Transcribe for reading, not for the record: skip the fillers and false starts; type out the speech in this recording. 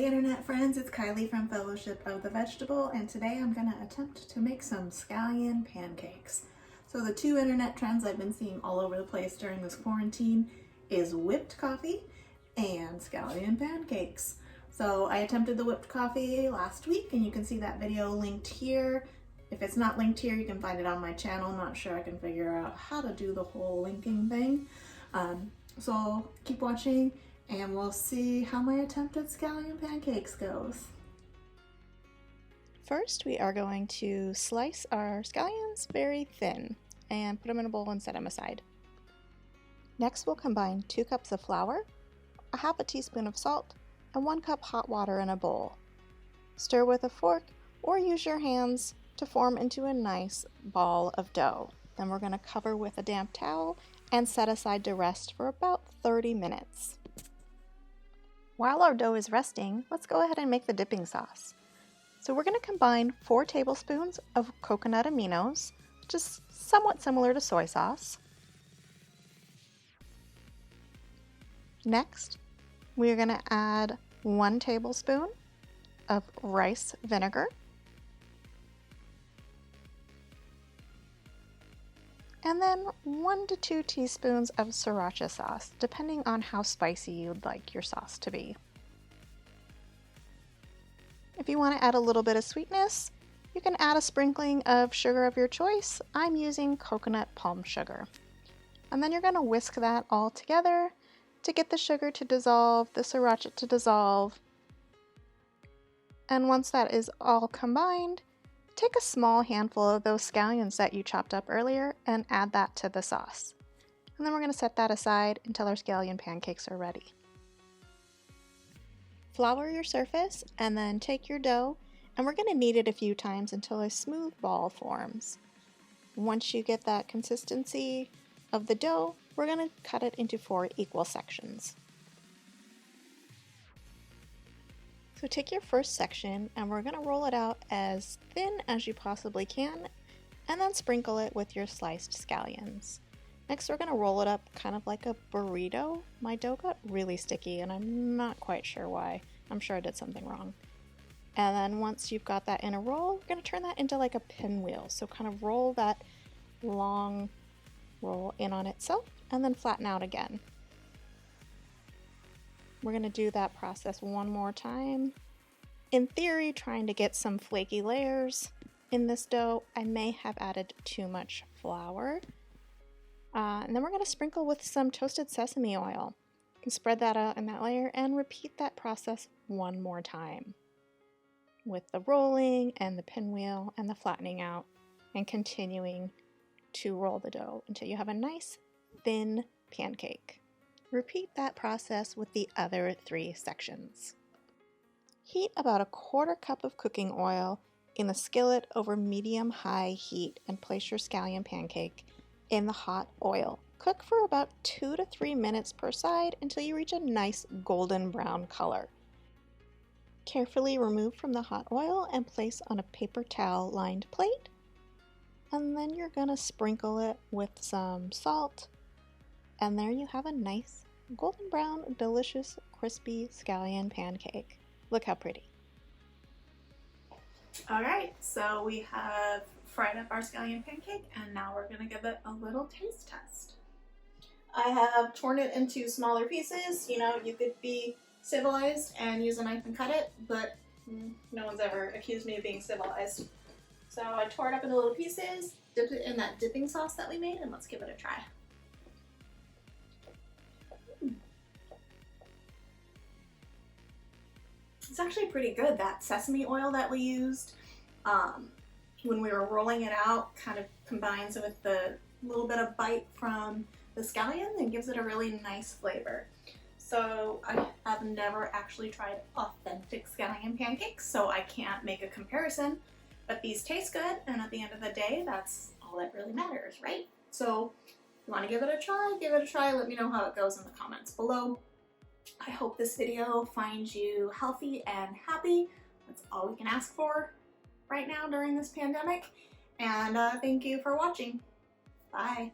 internet friends, it's Kylie from Fellowship of the Vegetable, and today I'm going to attempt to make some scallion pancakes. So the two internet trends I've been seeing all over the place during this quarantine is whipped coffee and scallion pancakes. So I attempted the whipped coffee last week, and you can see that video linked here. If it's not linked here, you can find it on my channel. I'm not sure I can figure out how to do the whole linking thing. So keep watching and we'll see how my attempt at scallion pancakes goes. First, we are going to slice our scallions very thin and put them in a bowl and set them aside. Next, we'll combine 2 cups of flour, a half a teaspoon of salt, and 1 cup hot water in a bowl. Stir with a fork or use your hands to form into a nice ball of dough. Then we're going to cover with a damp towel and set aside to rest for about 30 minutes. While our dough is resting, let's go ahead and make the dipping sauce. So we're going to combine 4 tablespoons of coconut aminos, which is somewhat similar to soy sauce. Next, we are going to add 1 tablespoon of rice vinegar, and then 1 to 2 teaspoons of sriracha sauce, depending on how spicy you'd like your sauce to be. If you want to add a little bit of sweetness, you can add a sprinkling of sugar of your choice. I'm using coconut palm sugar. And then you're going to whisk that all together to get the sugar to dissolve, the sriracha to dissolve. And once that is all combined, take a small handful of those scallions that you chopped up earlier and add that to the sauce. And then we're going to set that aside until our scallion pancakes are ready. Flour your surface and then take your dough, and we're going to knead it a few times until a smooth ball forms. Once you get that consistency of the dough, we're going to cut it into 4 equal sections. So take your first section and we're going to roll it out as thin as you possibly can and then sprinkle it with your sliced scallions. Next, we're going to roll it up kind of like a burrito. My dough got really sticky and I'm not quite sure why. I'm sure I did something wrong. And then once you've got that in a roll, we're going to turn that into like a pinwheel. So kind of roll that long roll in on itself and then flatten out again. We're going to do that process one more time. In theory, trying to get some flaky layers in this dough, I may have added too much flour. And then we're going to sprinkle with some toasted sesame oil. You can spread that out in that layer and repeat that process one more time with the rolling and the pinwheel and the flattening out and continuing to roll the dough until you have a nice thin pancake. Repeat that process with the other 3 sections. Heat about 1/4 cup of cooking oil in the skillet over medium-high heat and place your scallion pancake in the hot oil. Cook for about 2 to 3 minutes per side until you reach a nice golden brown color. Carefully remove from the hot oil and place on a paper towel lined plate. And then you're going to sprinkle it with some salt. And there you have a nice golden brown, delicious, crispy scallion pancake. Look how pretty. Alright, so we have fried up our scallion pancake and now we're going to give it a little taste test. I have torn it into smaller pieces. You know, you could be civilized and use a knife and cut it, but no one's ever accused me of being civilized. So I tore it up into little pieces, dipped it in that dipping sauce that we made, and let's give it a try. It's actually pretty good. That sesame oil that we used when we were rolling it out kind of combines with the little bit of bite from the scallion and gives it a really nice flavor. So I have never actually tried authentic scallion pancakes, so I can't make a comparison, but these taste good, and at the end of the day, that's all that really matters, right? So if you want to give it a try, let me know how it goes in the comments below. I hope this video finds you healthy and happy. That's all we can ask for right now during this pandemic. And thank you for watching. Bye.